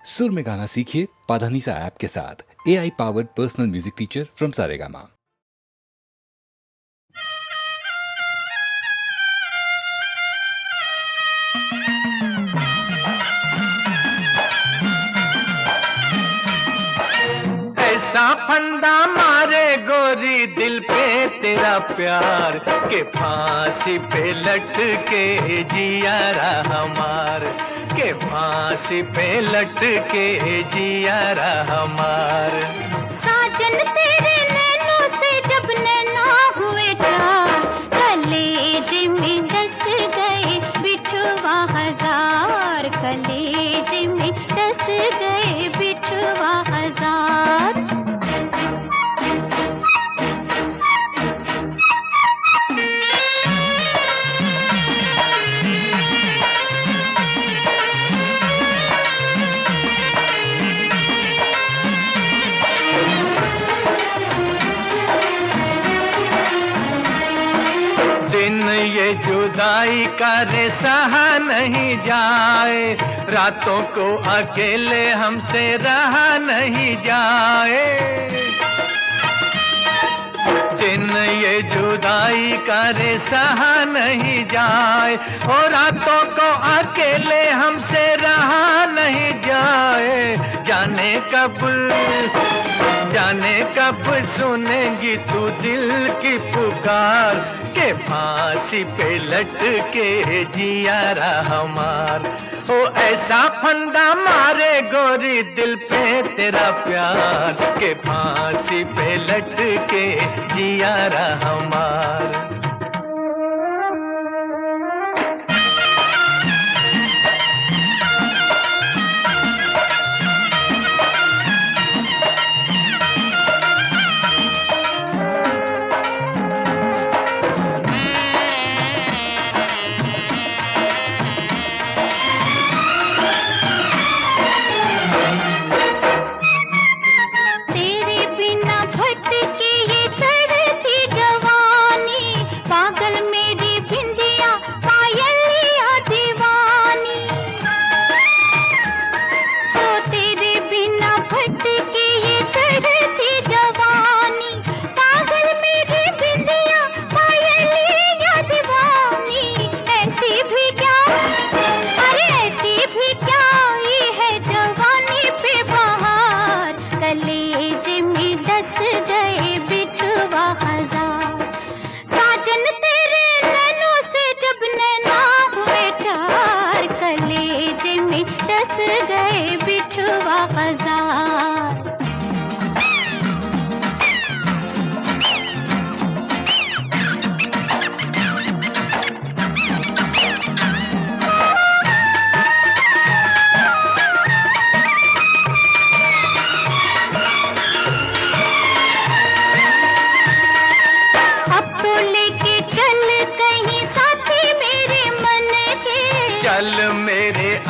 सुर में गाना सीखिए पाधानीसा ऐप के साथ। AI powered personal music teacher from Saregama. ऐसा फंदा मारे गोरी दिल पे तेरा प्यार के फांसी पे लटके जिया रहा मार, के फांसी पे लटके जिया रहा मार। साजन तेरे नैनों से जब नैना हुए चार, कलेज में डस गए बिछुआ हजार, कलेज में डस गए बिछुआ हजार। दिन ये जुदाई का रे सहा नहीं जाए, रातों को अकेले हमसे रहा नहीं जाए। दिन ये जुदाई का रे सहा नहीं जाए, और रातों को अकेले हमसे रहा नहीं जाए। जाने कब सुनेंगी तू दिल की पुकार, के फांसी पे लटके जिया रहा मार। ओ ऐसा फंदा मारे गोरी दिल पे तेरा प्यार, के फांसी पे लटके जिया रहा मार।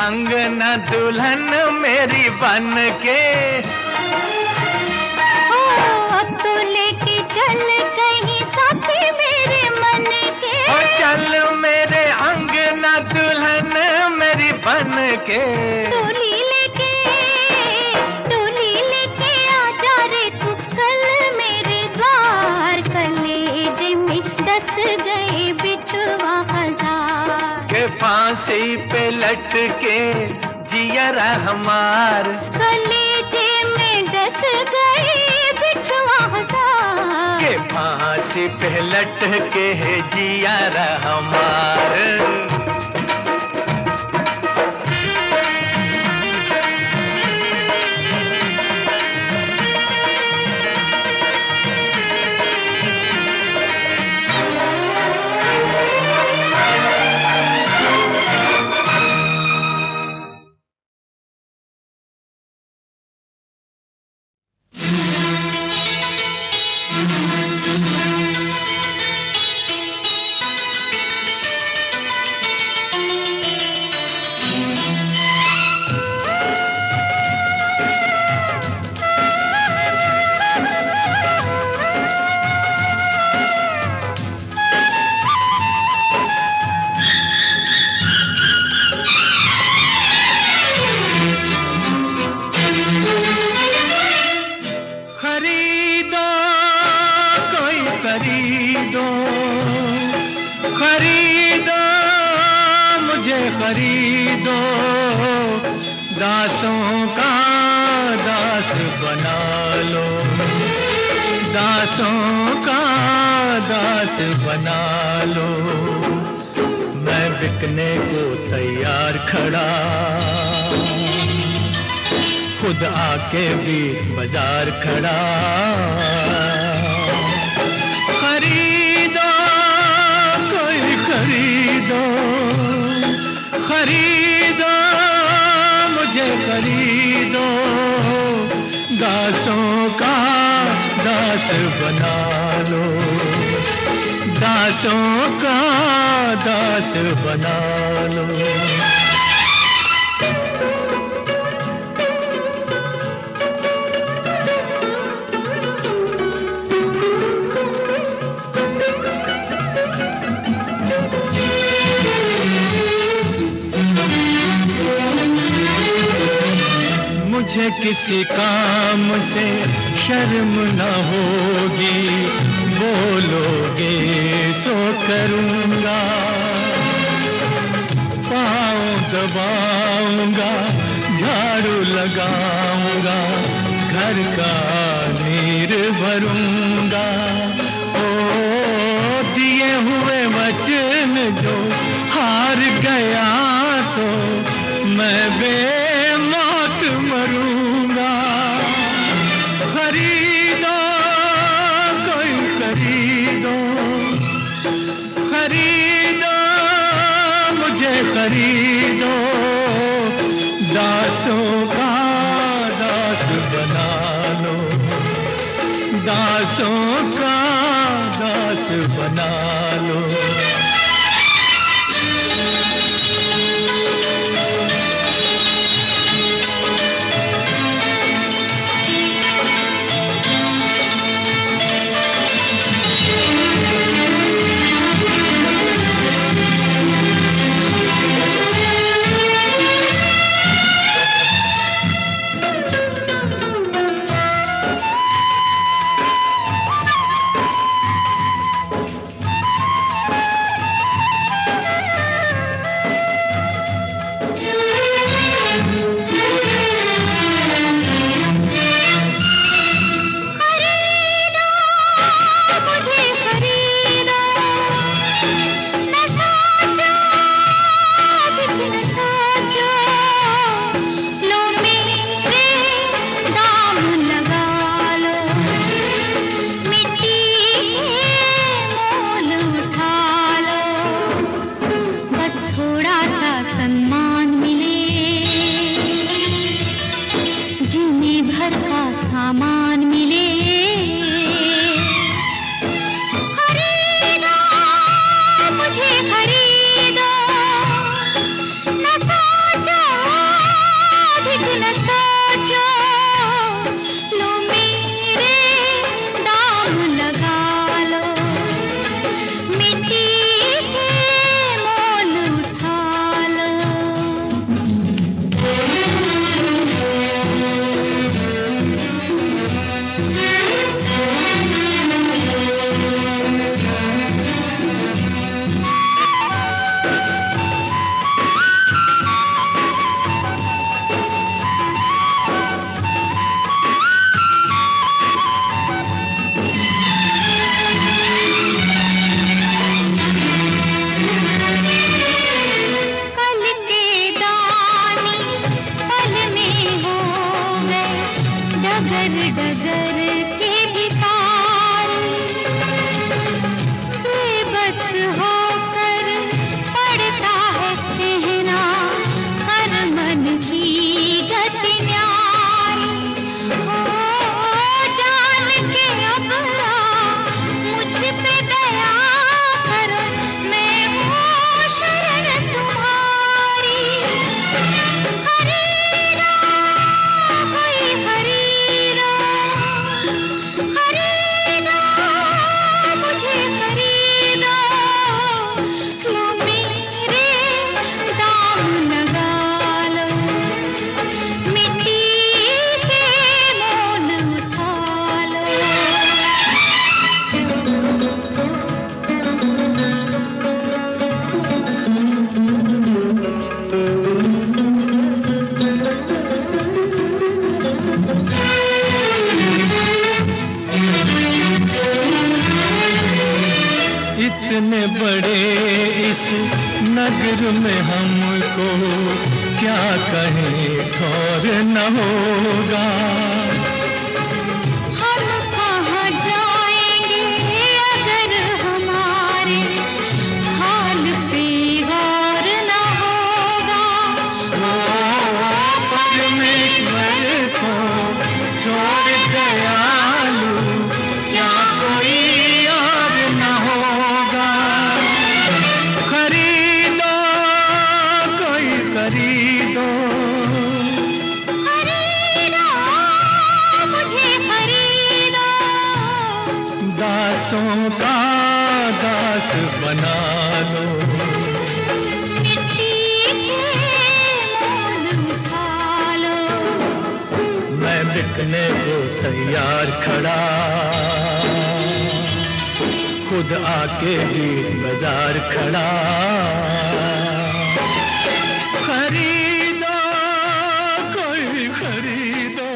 अंगना दुल्हन मेरी बन के, अब तो लेके चल कहीं साथी मेरे मन के। ओ चल मेरे अंगना दुल्हन मेरी बन के, डोली लेके आ जा रे तू कल मेरे द्वार, कलेज में डस गए बिछुआ हजार, के फांसी पे लटके जिया रहा मार। कलेजे में डस गए बिछुआ हजार, के फांसी पे लटके जिया रहा मार। खरीदो, दासों का दास बना लो, दासों का दास बना लो। मैं बिकने को तैयार खड़ा, खुद आके बीच बाजार खड़ा। खरीदो कोई खरीदो, खरीदो मुझे खरीदो, दासों का दास बना लो, दासों का दास बना लो। मुझे किसी काम से शर्म न होगी, बोलोगे सो करूँगा। पाँव दबाऊँगा, झाड़ू लगाऊँगा, घर का नीर भरूँगा। ओ दिए हुए वचन जो हार गया तो मैं बेमौत मरूंगा। खरीदो कोई खरीदो, खरीदो मुझे खरीदो, दासों का दास बना लो, दासों का दास बना लो। में हमको क्या कहें ठौर न होगा। हम कहाँ जाएंगे अगर हमारे हाल पे गौर न होगा। परमेश्वर को छोड़ दयालु क्या कोई और न होगा। खरीदो कोई खरीदो, खरीदो मुझे खरीदो, दासों का दास बना लो। मिट्टी के मोल उठा लो। मैं बिकने को तैयार खड़ा, खुद आके भी बाजार खड़ा। खरीदो कोई खरीदो,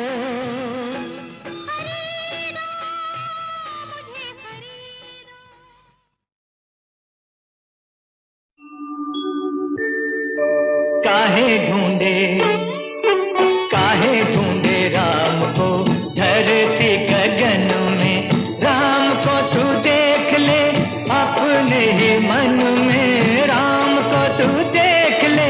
मुझे खरीदो। काहे ढूंढे राम को धरती गगन में। राम को तू देख ले अपने ही मन में। राम को तू देख ले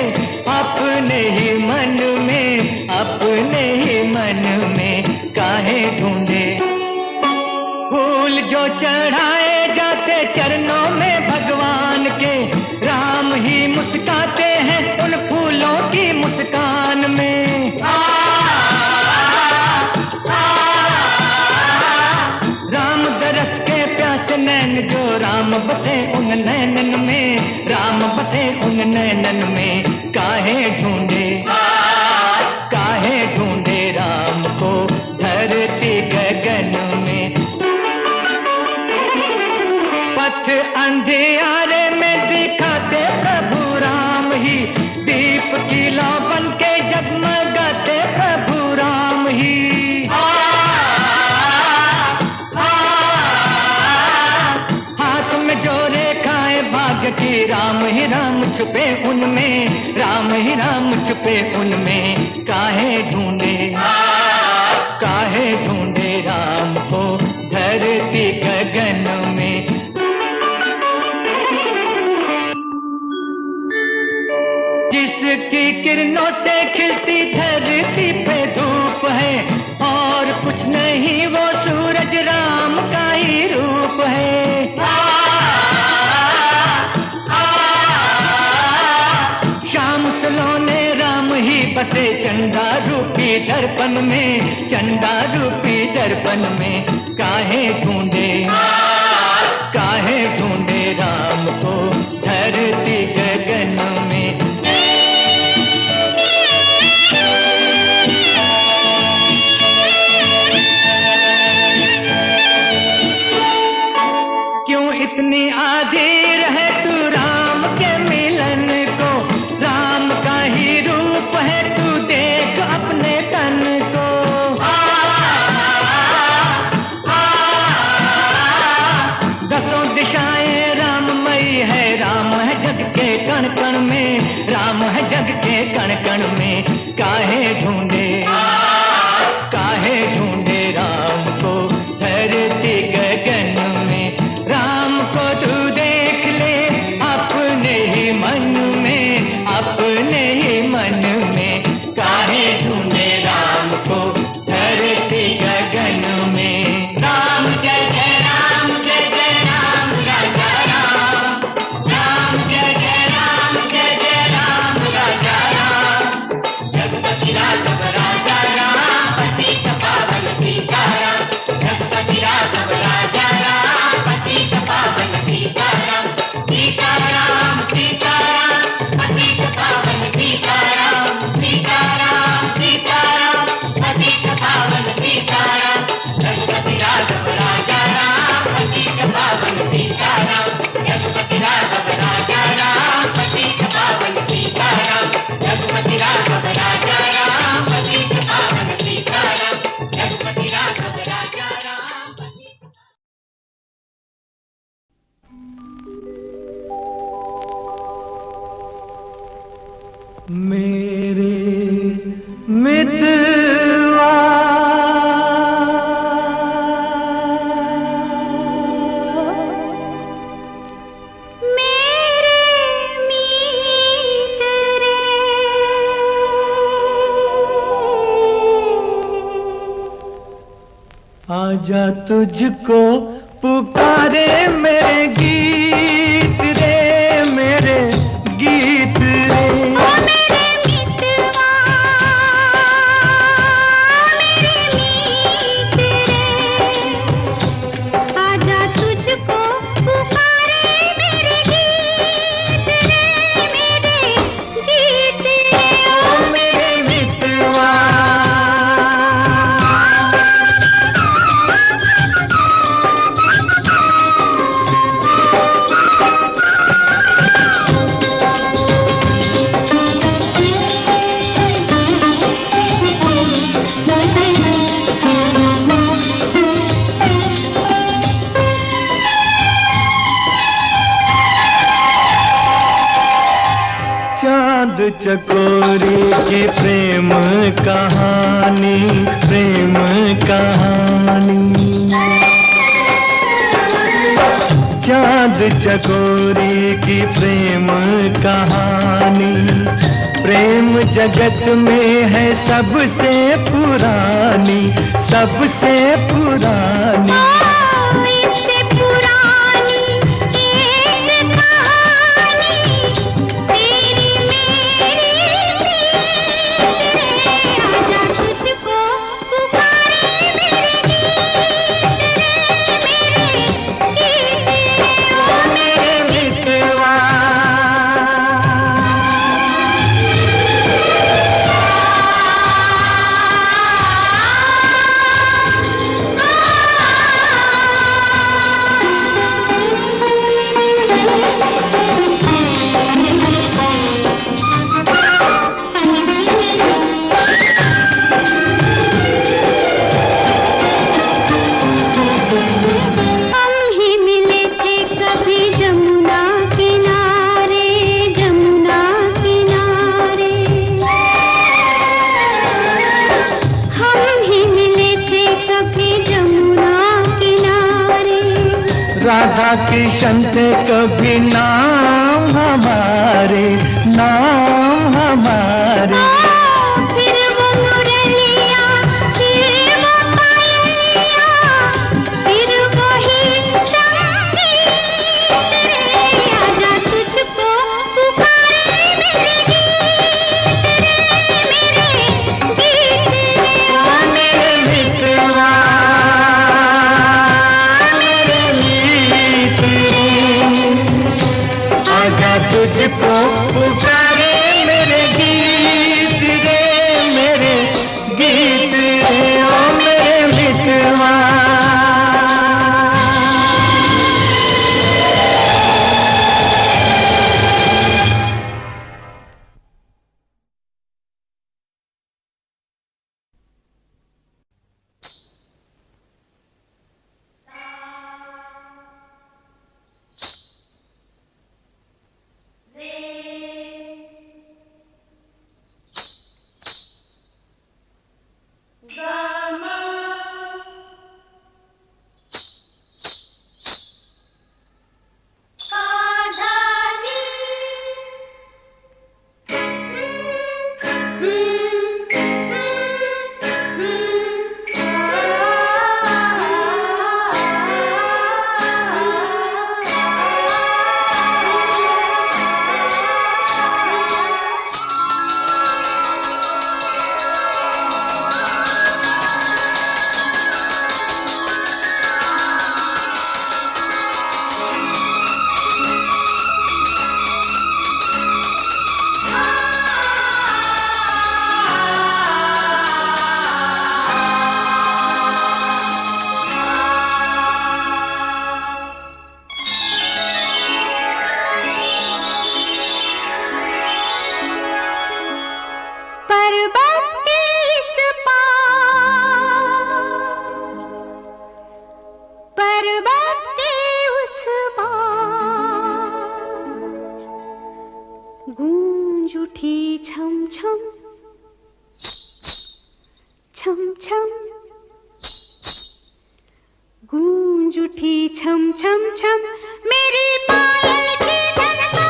अपने ही मन में, अपने ही मन में। काहे ढूंढे फूल जो चढ़ाए जाते चरणों में भगवान के, राम ही मुस्काते हैं उन फूलों की मुस्कान में। राम दरस के प्यासे नैन जो, राम बसे उन नैनन में। राम बसे उन नैनन में। काहे ढूंढे राम को धरती गगन में। पथ अंधियारे में दिखाते प्रभु राम ही, दीप की लौ बन के जगमगाते प्रभु राम ही। हाथ में जो रेखाएं भाग्य की, राम ही राम छुपे उनमें। राम ही राम छुपे उनमें। काहे ढूंढे राम को धरती गगन में। जिसकी किरणों से खिलती धरती पे धूप है, और कुछ नहीं वो सूरज राम का ही रूप है। शाम सलोने राम ही बसे चंदा रूपी दर्पण में। चंदा रूपी दर्पण में। काहे ढूंढे राम को धरती गगन में। क्यों इतनी आधीर है तू राम के मिलन को। राम का ही रूप है तू देख अपने तन को। दसों दिशाएं राममयी है। राम है जग के कण कण में। राम है जग के कण कण में। काहे ढूंढे राम को धरती गगन में। राम को तू देख ले अपने ही मन में, अपने ही मन में। काहे ढूंढे राम को धरती गगन में। राम जय जय राम, जय जय राम, राजा राम। राम जय जय राम, जय जय राम, राजा राम। मितवा आजा तुझको पुकारे मेरे गीत रे, मेरे गीत रे। ओ मेरे मितवा, मेरे मीत रे, आजा तुझको पुकारे मेरे गीत रे, मेरे गीत रे। ओ मेरे मितवा चांद चकोरी की प्रेम कहानी, प्रेम कहानी। चांद चकोरी की प्रेम कहानी, प्रेम जगत में है सबसे पुरानी, सबसे पुरानी। इससे पुरानी एक कहानी तेरी मेरी प्रीत रे, आजा तुझको पुकारे मेरे गीत रे, मेरे गीत रे। ओ मेरे मितवा हम ही मिले थे कभी जमुना किनारे, जमुना किनारे। हम ही मिले थे कभी जमुना किनारे। राधा कृष्ण थे कभी नाम हमारे, नाम हमारे। फिर वो मुरलिया, फिर वो पायलिया, फिर वही संगीत रे, आजा तुझको पुकारे मेरे गीत रे, मेरे गीत रे। ओ मेरे मितवा मेरे मीत रे, आजा तुझको पुकारे मेरे गीत रे, मेरे गीत रे। ओ मेरे मितवा छम छम गूंज उठी छम छम छम मेरी पायल की झनकार।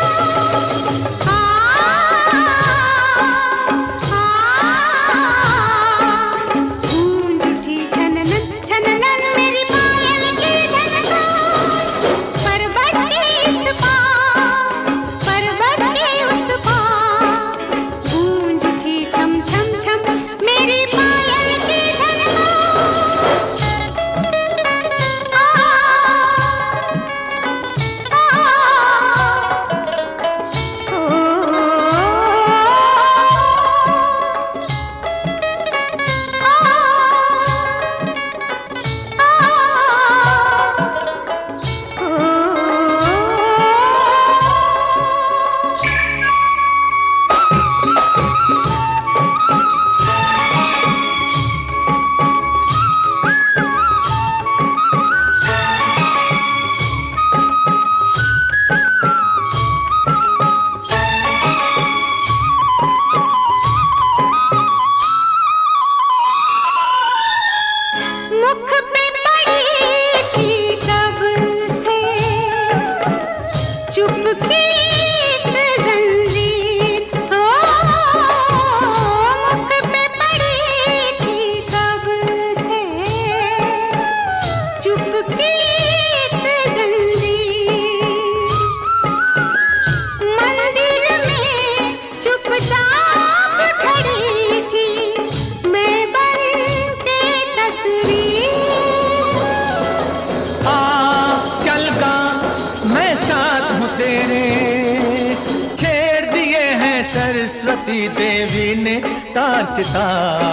गूंज उठी छननन छननन मेरी पायल की झनकार। पर्वत के इस पार पर्वत के उस पार गूंज उठी छम छम छम मेरी पायल की झनकार। मुख पे पड़ी थी कब से चुपकी एक जंजीर। ओ मुख पे पड़ी थी कब से चुपकी एक जंजीर। मंदिर में चुपचाप खड़ी थी मैं बन के तस्वीर। चल गा मैं साथ हूँ तेरे, खेर दिए हैं सरस्वती देवी ने तार सितार।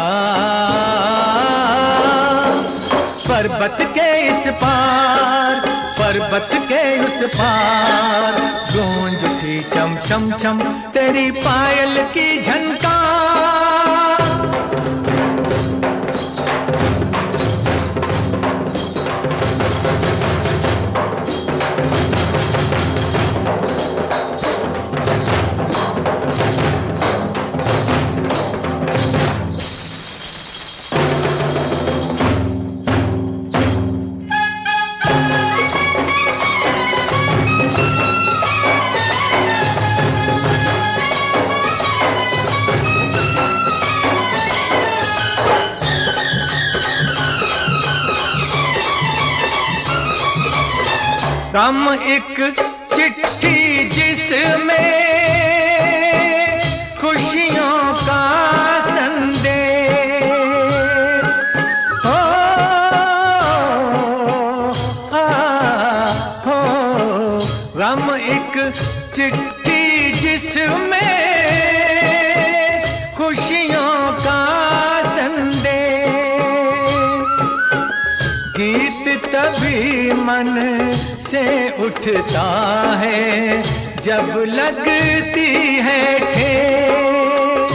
पर्वत के इस पार पर्वत के उस पार गूंज उठी चम चम चम तेरी पायल की झनकार। कम एक चिट्ठी जिसमें खुशियों का संदेश हो, हो गम एक चिट्ठी जिसमें खुशियों का संदेश। गीत तभी मन से उठता है जब लगती है ठेस।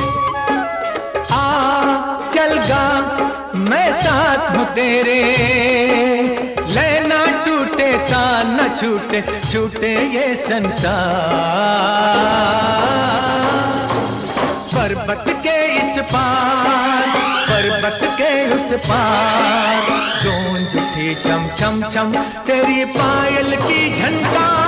चल गा मैं साथ हूँ तेरे, लेना टूटे तान न छूटे छूटे ये संसार। पर्वत के इस पार पर्वत के उस पार गूंज उठी चम चम चम तेरी पायल की झनकार।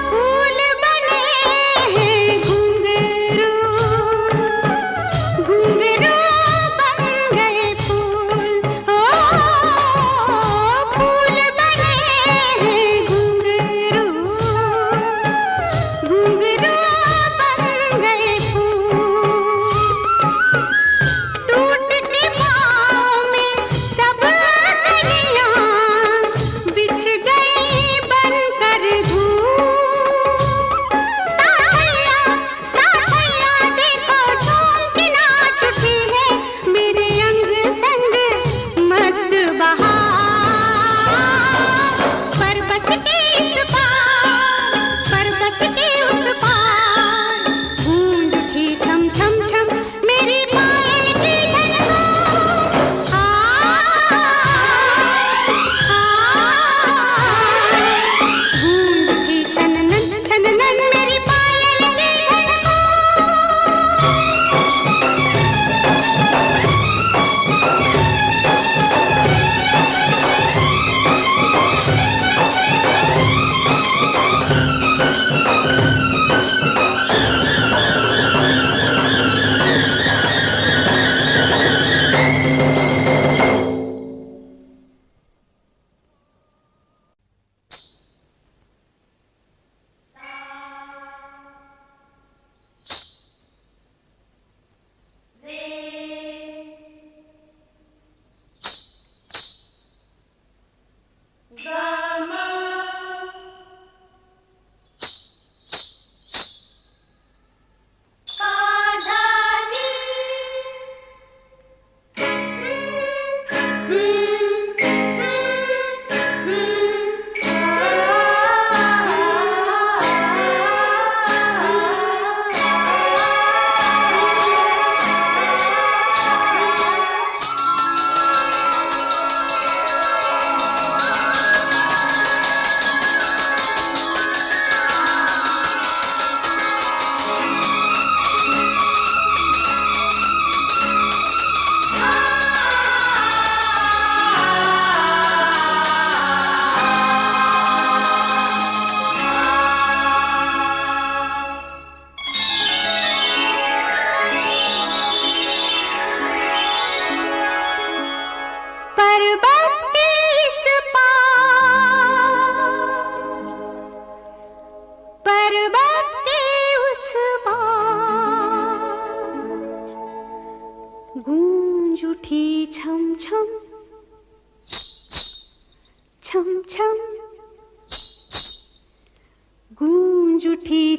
फूल बने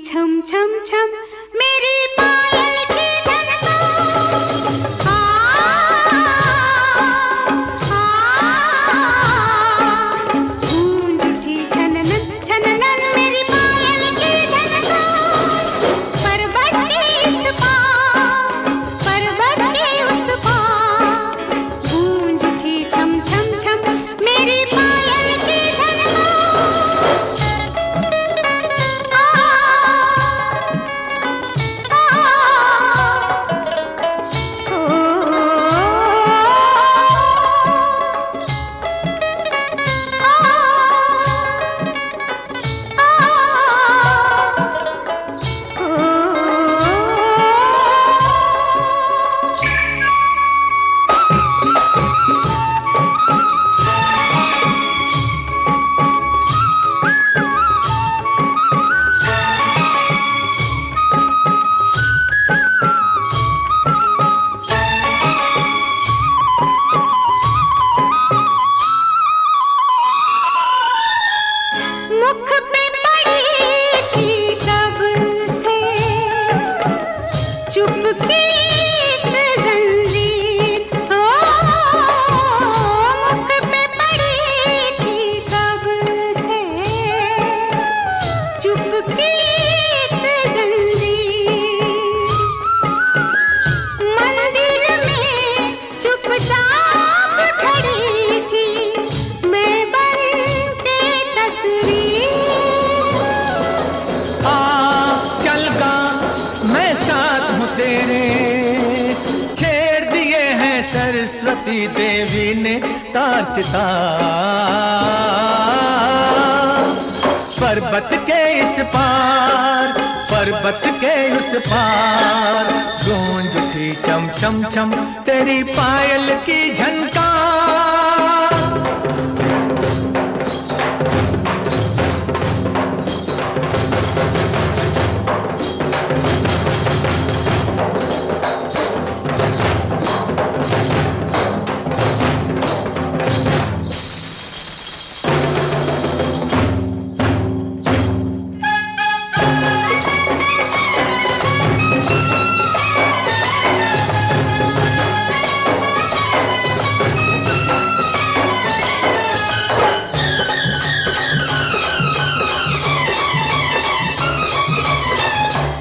छम छम छम मेरी पायल की झनकार। गूंज उठी छननन छननन मेरी पायल की झनकार। पर्वत के इस पार, पर्वत के उस पार। गूंज उठी छम छम छम मेरी पायल की मुख पे पड़ी थी कब से चुपकी एक जंजीर। मुख पे पड़ी थी कब से चुपकी एक जंजीर। मंदिर में चुपचाप खड़ी थी मैं बन के तस्वीर। चल गा मैं साथ हूँ तेरे, खेड़ दिए हैं सरस्वती देवी ने तार सितार। पर्वत के इस पार, पर्वत के उस पार। गूंज उठी चम चम चम तेरी पायल की झनकार।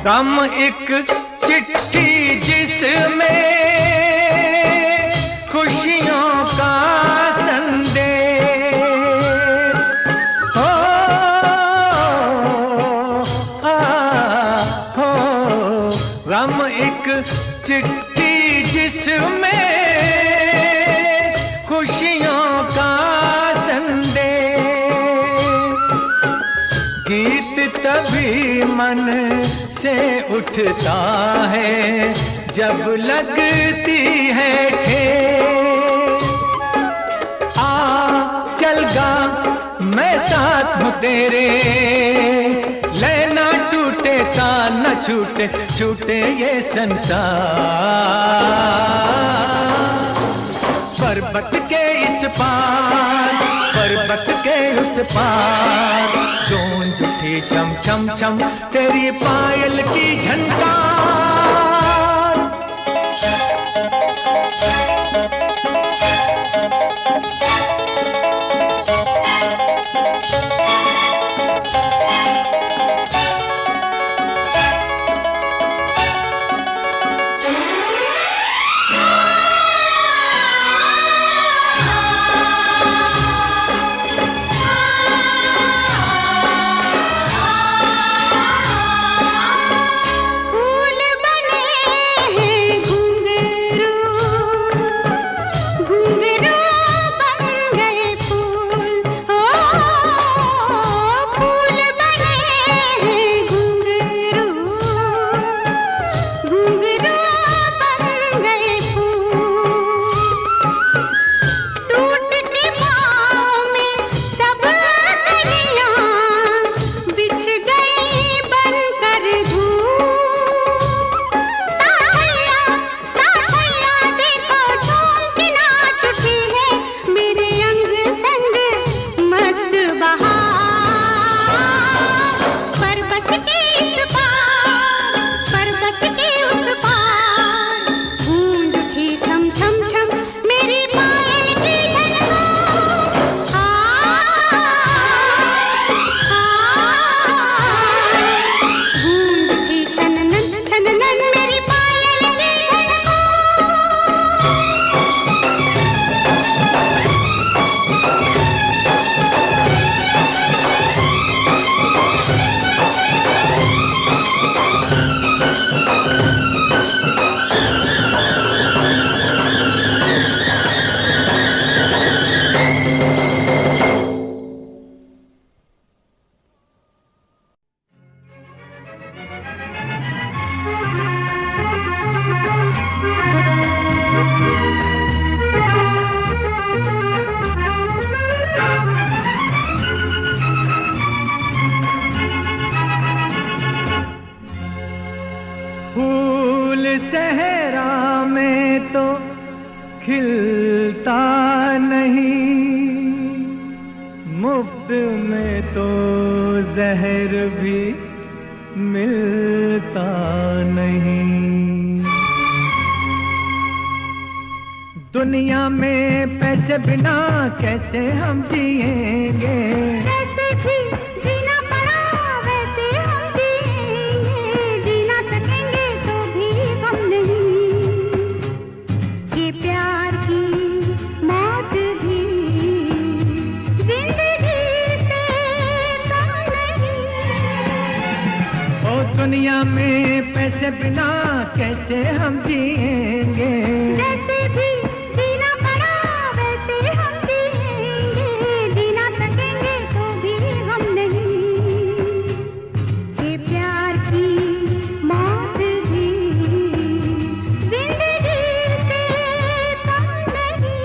कम एक चिट्ठी जिसमें खुशियों का संदेश हो, हो। गम एक चिट्ठी जिसमें खुशियों का संदेश। गीत तभी मन से उठता है जब लगती है ठेस। चल गा मैं साथ हूँ तेरे, लेना टूटे तान न छूटे, छूटे ये संसार। पर्वत के इस पार, पर्वत के उस पार। गूंज उठी चम चम चम तेरी पायल की झनकार। फूल बन मुफ्त में तो जहर भी मिलता नहीं। दुनिया में पैसे बिना कैसे हम जिएंगे, कैसे भी जीना पड़ा वैसे हम जिएंगे, जीना सकेंगे तो भी गम नहीं। ये प्यार की मौत भी जिंदगी से कम नहीं। ओ दुनिया में पैसे बिना कैसे हम जिएंगे, कैसे भी जीना पड़ा वैसे हम जिएंगे, जीना सकेंगे तो भी गम नहीं। ये प्यार की मौत भी जिंदगी से कम नहीं।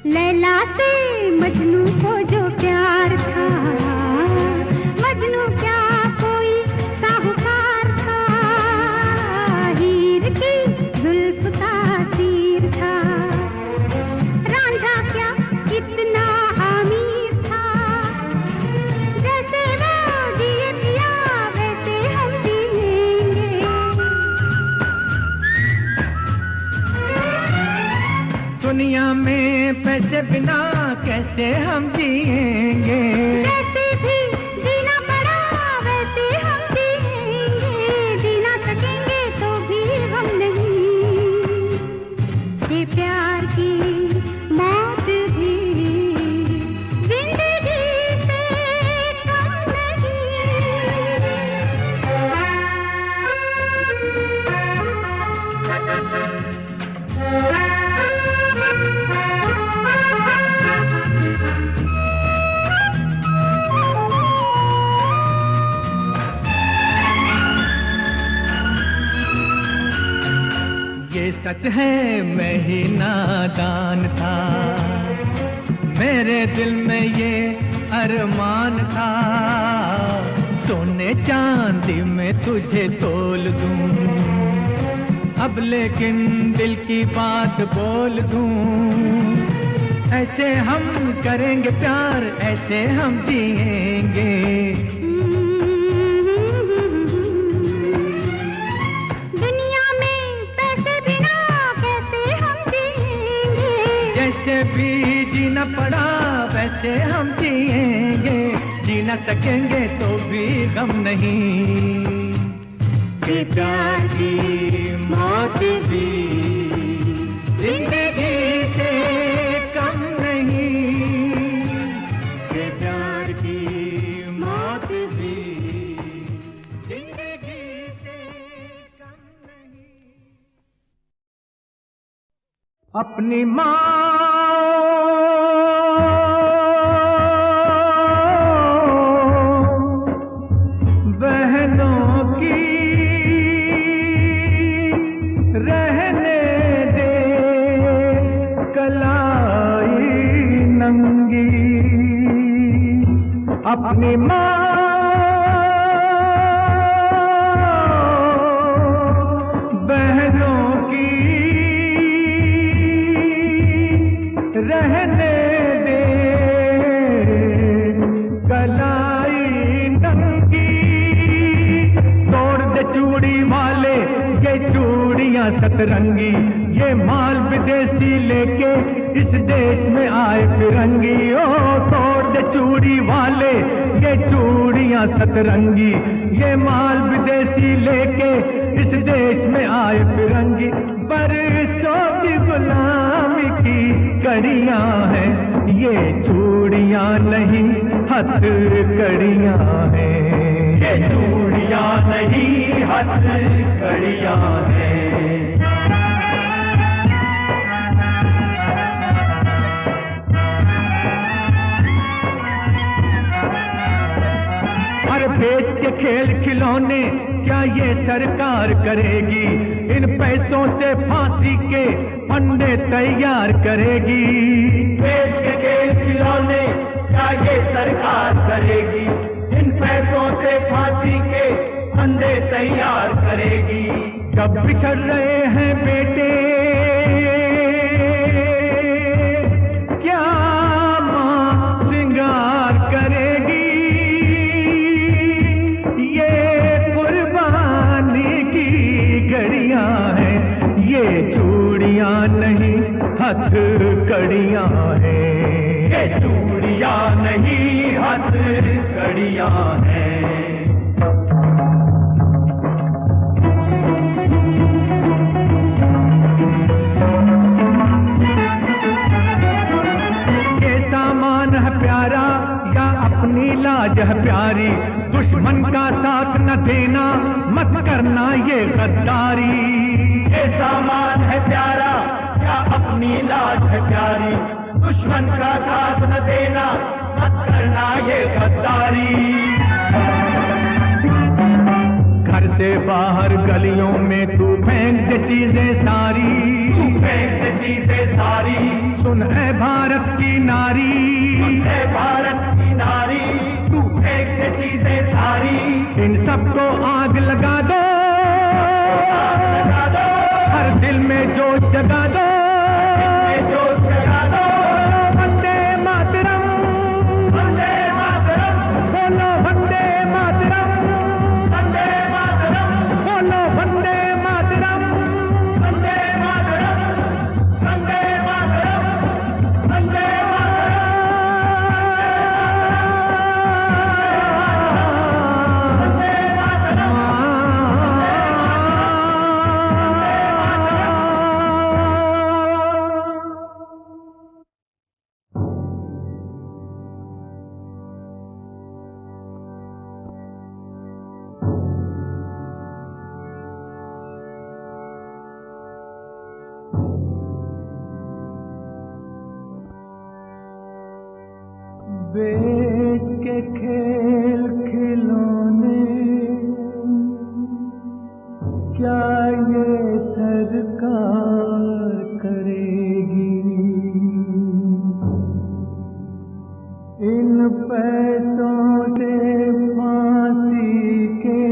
लैला से मजनू को जो प्यार था, मजनू क्या कोई साहूकार था। हीर की जुल्फ का तीर था, रांझा क्या इतना अमीर था। जैसे वो जिए पिया वैसे हम जिएंगे। दुनिया में पैसे बिना कैसे हम जिएंगे, कैसे भी जीना पड़ा वैसे हम जिएंगे, जीना सकेंगे तो भी गम नहीं। ये प्यार की मौत भी जिंदगी से कम ये सच है मैं ही नादान था, मेरे दिल में ये अरमान था। सोने चांदी में तुझे तोल दूं, अब लेकिन दिल की बात बोल दूं। ऐसे हम करेंगे प्यार, ऐसे हम जिएंगे। दुनिया में पैसे बिना कैसे हम जिएंगे, जैसे भी जीना पड़ा वैसे हम जिएंगे, जी न सकेंगे तो भी गम नहीं। ये प्यार की मौत भी जिंदगी से कम नहीं। ये प्यार की मौत भी जिंदगी से कम नहीं। अपनी बहनों की रहने दे कलाई नंगी, अपनी बहनों की रहने दे कलाई नंगी। तोड़ दे चूड़ी वाले ये चूड़ियां सतरंगी, ये माल विदेशी लेके इस देश में आए फिरंगी। ओ तोड़ दे चूड़ी वाले ये चूड़ियां सतरंगी, ये माल विदेशी लेके इस देश में आए फिरंगी। बरसों की गुलामी की कड़ियां हैं ये चूड़ियां नहीं हथकड़ियां हैं, ये चूड़ियां नहीं हथकड़ियां हैं। अरे बेच के खेल खिलौने क्या ये सरकार करेगी? इन पैसों से फांसी के फंडे तैयार करेगी। देश के खेल खिलौने क्या ये सरकार करेगी? इन पैसों से फांसी के फंडे तैयार करेगी। जब बिछड़ रहे हैं बेटे क्या मां श्रृंगार करेगी? ये कुर्बानी की घड़ियां हैं, ये चूड़ियां नहीं हथकड़ियां हैं। ये चूड़ियां नहीं हथकड़ियां हैं। प्यारा या अपनी लाज है प्यारी, दुश्मन का साथ न देना, मत करना ये गद्दारी। ये सामान है प्यारा या अपनी लाज है प्यारी, दुश्मन का साथ न देना, मत करना ये गद्दारी। घर से बाहर गलियों में तू फेंक दे चीजें सारी, तू फेंक दे चीजें सारी। सुन है भारत की नारी, सुन है भारत की नारी, तू फेंक दे चीजें सारी। इन सबको आग लगा दो, आग लगा दो। हर दिल में जोश जगा दो, जोश जगा दो। वंदे मातरम, वंदे मातरम, बोलो वंदे मातरम, वंदे मातरम, बोलो वंदे मातरम, वंदे मातरम, वंदे मातरम, वंदे बेच के खेल खिलौने क्या ये सरकार करेगी? इन पैसों से फांसी के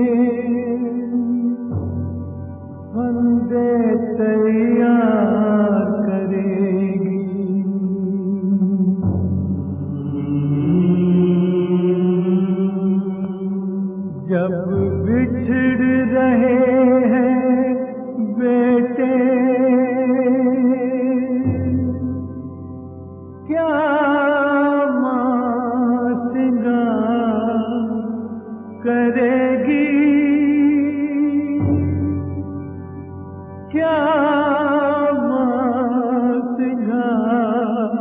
फंदे तैयार करेगी। जब बिछड़ रहे हैं बेटे क्या मां श्रृंगार करेगी? क्या मां श्रृंगार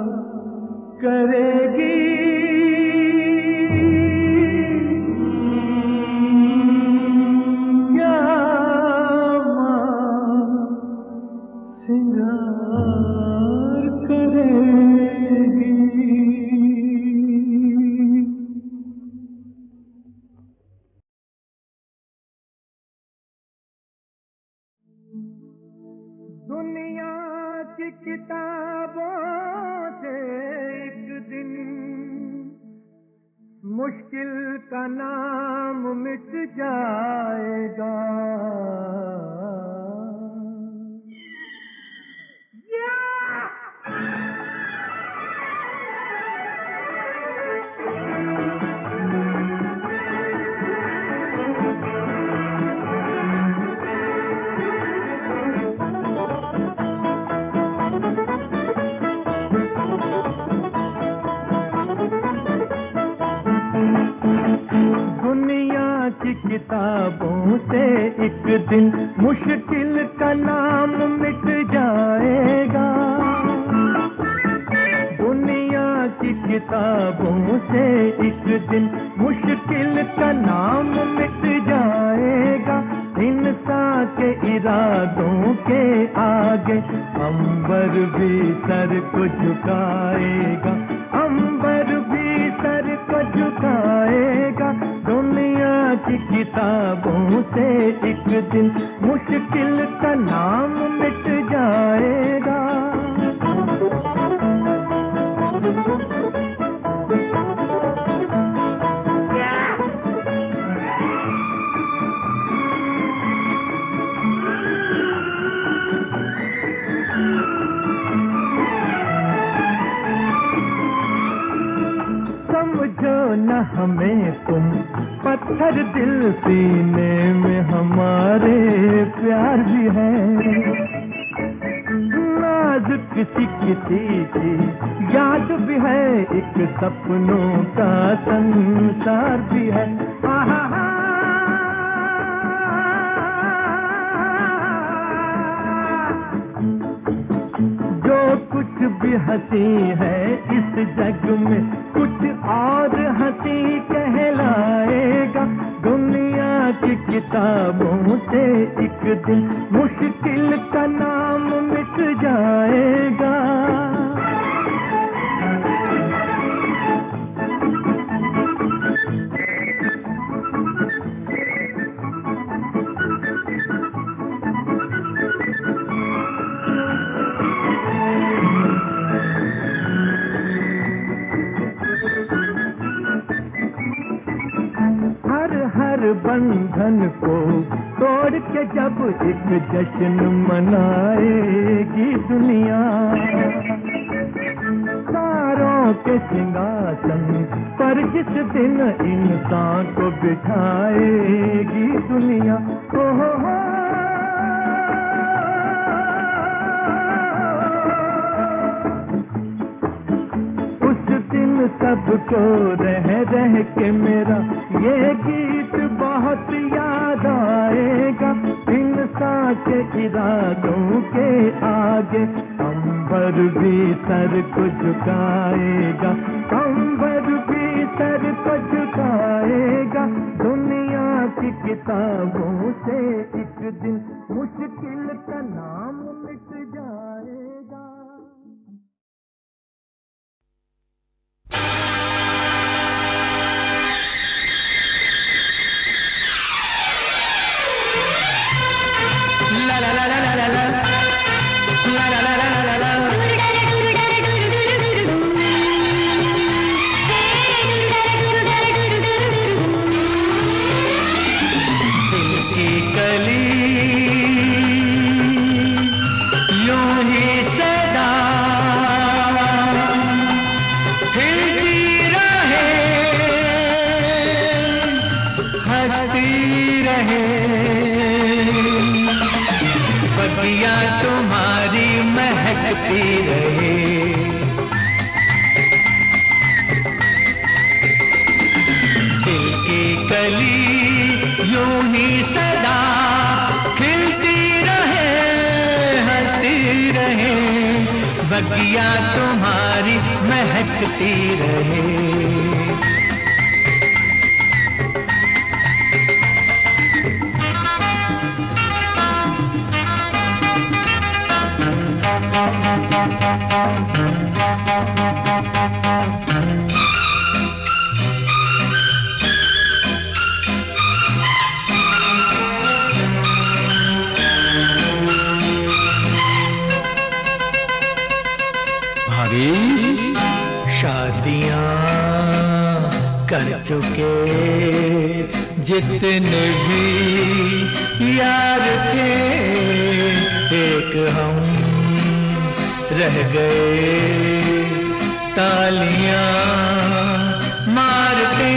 करेगी? दुनिया की किताबों से एक दिन मुश्किल का नाम मिट जाएगा। दुनिया की किताबों से एक दिन मुश्किल का नाम मिट जाएगा। दुनिया की किताबों से एक दिन मुश्किल का नाम मिट जाएगा। इंसान के इरादों के आगे अंबर भी सर को झुकाएगा। अंबर भी सर को झुकाएगा। दुनिया की किताबों से एक दिन मुश्किल का नाम मिट जाएगा। समझो न हमें तुम पत्थर दिल, सीने में हमारे प्यार भी है। नाजुक किसी किसी की याद भी है, एक सपनों का संसार भी है। जो कुछ भी हंसी है इस जग में, कुछ और हंसी कहलाएगा। दुनिया की किताबों से एक दिन मुश्किल का नाम मिट जाएगा। हर बंधन को तोड़ के जब एक जश्न मनाएगी दुनिया, तारों के सिंहासन पर जिस दिन इंसान को बिठाएगी दुनिया। हो सबको रह रह के मेरा ये गीत बहुत याद आएगा। इंसान के इरादों के आगे अंबर भी सर को झुकाएगा, अंबर भी सर को झुकाएगा। दुनिया की किताबों से एक दिन मुश्किल का नाम मिट जाएगा। बगिया तुम्हारी महकती रहे, दिल की कली यूं ही सदा खिलती रहे, हंसती रहे। बगिया तुम्हारी महकती रहे। शादियां कर चुके जितने भी यार थे, एक हम रह गए तालियां मारते।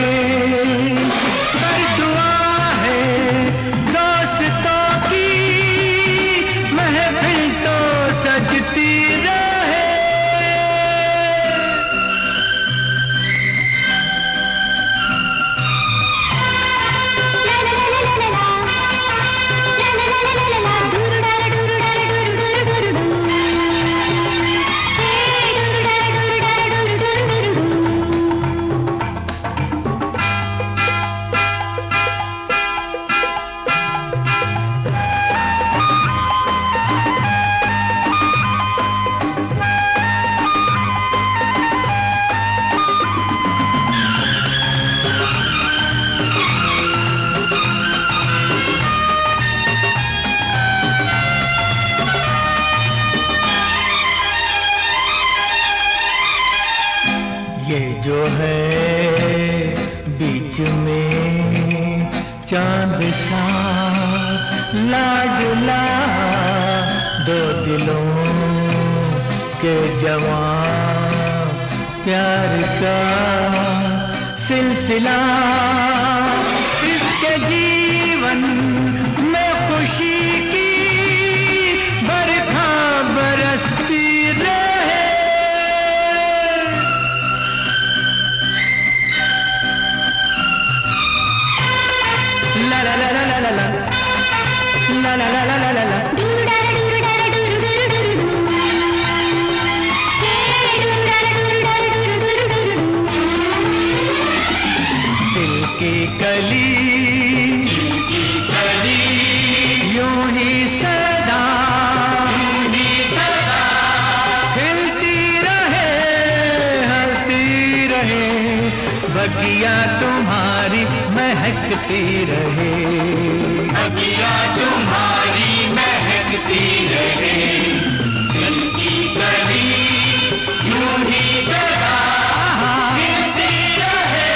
पर दुआ है दोस्तों की महफिल तो सजती रहे। जो है बीच में चांद सा लाडला, दो दिलों के जवां प्यार का सिलसिला, इसके जीवन में खुशी की बरखा बरसती रहे। ला ला ला ला ला ला ला ला ला ला ला ला ला। दिल की कली यूं ही सदा खिलती रहे, हंसती रहे, बगिया तुम्हारी महकती रहे, बगिया तुम्हारी महकती रहे। दिल की कली यूं ही सदा खिलती रहे,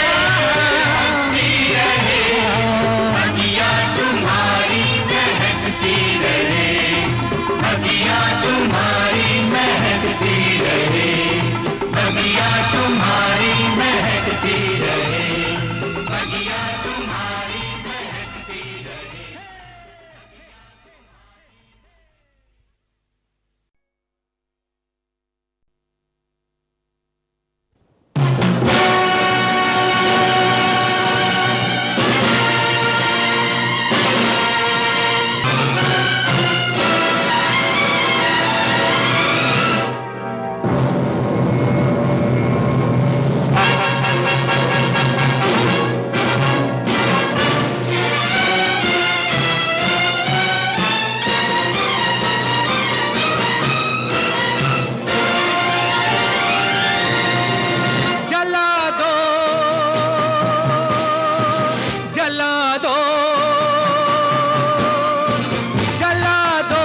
हंसती रहे, बगिया तुम्हारी महकती रहे, बगिया तुम्हारी महकती रहे, बगिया तुम्हारी महकती रहे, बगिया तुम्हारी महकती रहे। जला दो, जला दो, जला दो,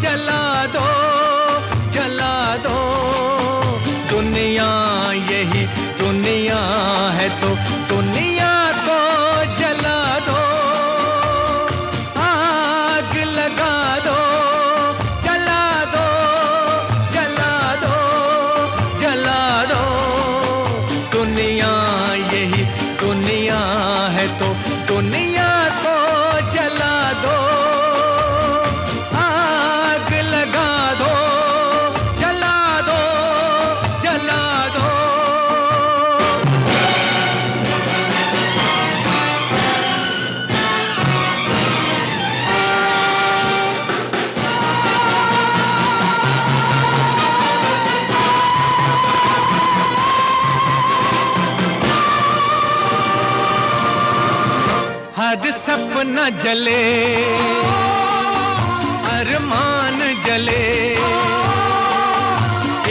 जला दो, जला दो, दुनिया यही दुनिया है तो दुनिया को जला दो, आग लगा दो, जला दो, जला दो, जला दो, दुनिया यही दुनिया है तो दुनिया को जला दो, आग लगा दो, जला दो, जला दो। हर सपना जले, अरमान जले,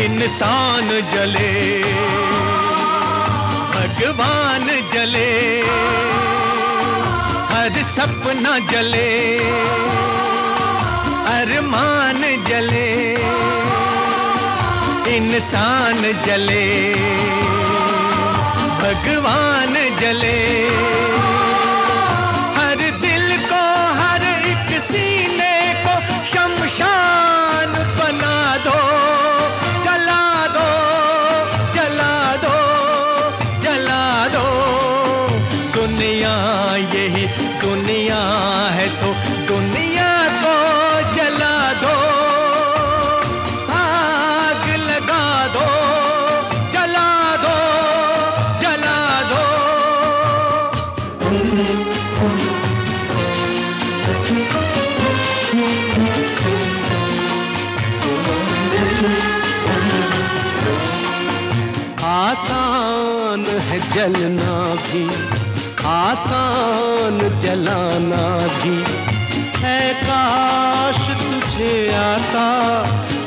इंसान जले, भगवान जले, हर सपना जले, अरमान जले, इंसान जले, भगवान जले, हर दिल को, हर एक सीने को शमशान बना दो, जला दो, जला दो, जला दो, दुनिया यही दुनिया है तो दुनिया को जला दो, आग लगा दो, जला दो, जला दो। आसान है जलना भी, आसान जलाना भी, है काश तुझे आता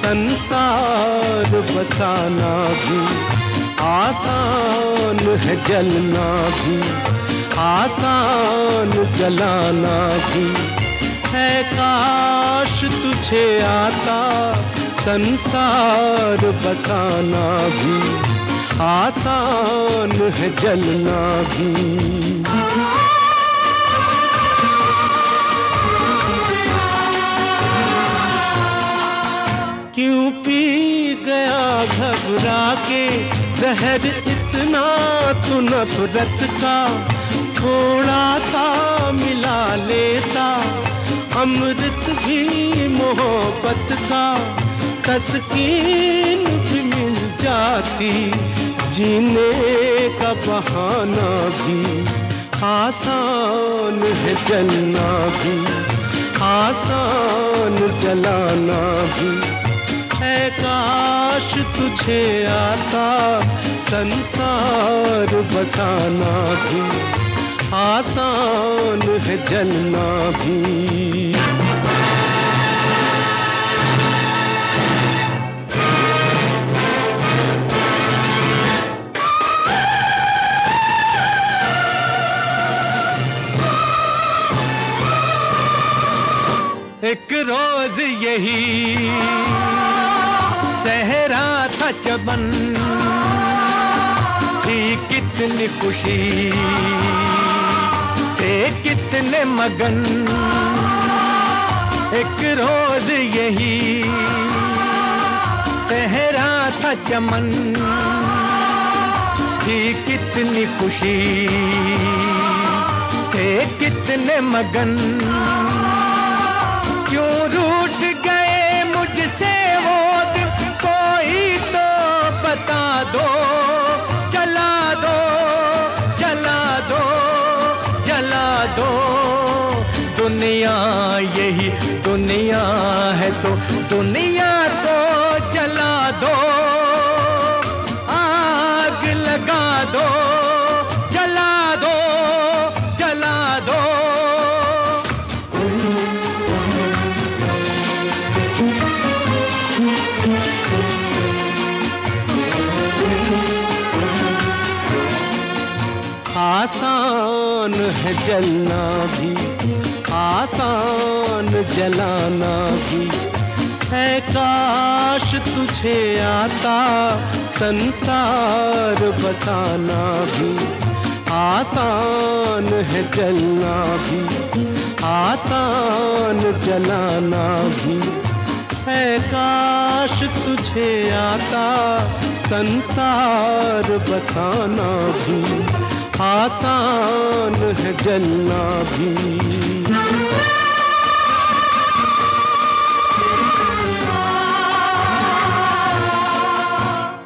संसार बसाना भी, आसान है जलना भी, आसान जलाना भी, है काश तुझे आता संसार बसाना भी, आसान है जलना भी। क्यों पी गया घबरा के जहर इतना तू नफरत का, थोड़ा सा मिला लेता अमृत भी मोहब्बत का, तस्कीन भी मिल जाती जीने का बहाना भी। आसान है जलना भी, आसान जलाना भी। ऐ काश तुझे आता संसार बसाना भी, आसान है जलना भी। एक रोज यही सहरा था चमन, थी कितनी खुशी थे कितने मगन। एक रोज यही सहरा था चमन, थी कितनी खुशी थे कितने मगन। क्यों रूठ गए मुझसे वो दिन, कोई तो बता दो, जला दो, जला दो, जला दो। दुनिया यही दुनिया है तो दुनिया तो जला दो, आग लगा दो, जला दो, जला दो। आसान है जलना भी, आसान जलाना भी। है काश तुझे आता संसार बसाना भी, आसान है जलना भी, आसान जलाना भी। है काश तुझे आता संसार बसाना भी, आसान है जलना भी।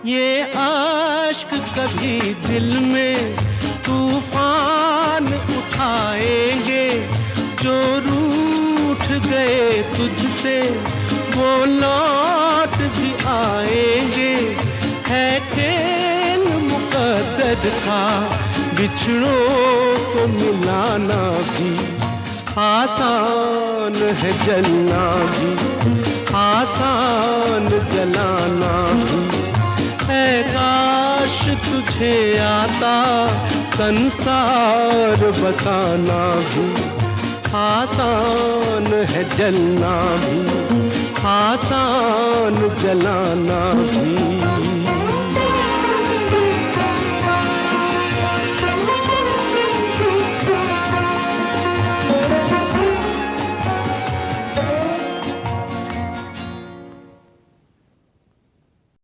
ये आश्क कभी दिल में तूफान उठाएंगे, जो रूठ गए तुझसे वो लौट भी आएंगे। है खेल मुकद्दर का बिछड़ों को मिलाना भी, आसान है जलना भी, आसान जलाना भी। है काश तुझे आता संसार बसाना भी, आसान है जलना भी, आसान जलाना भी।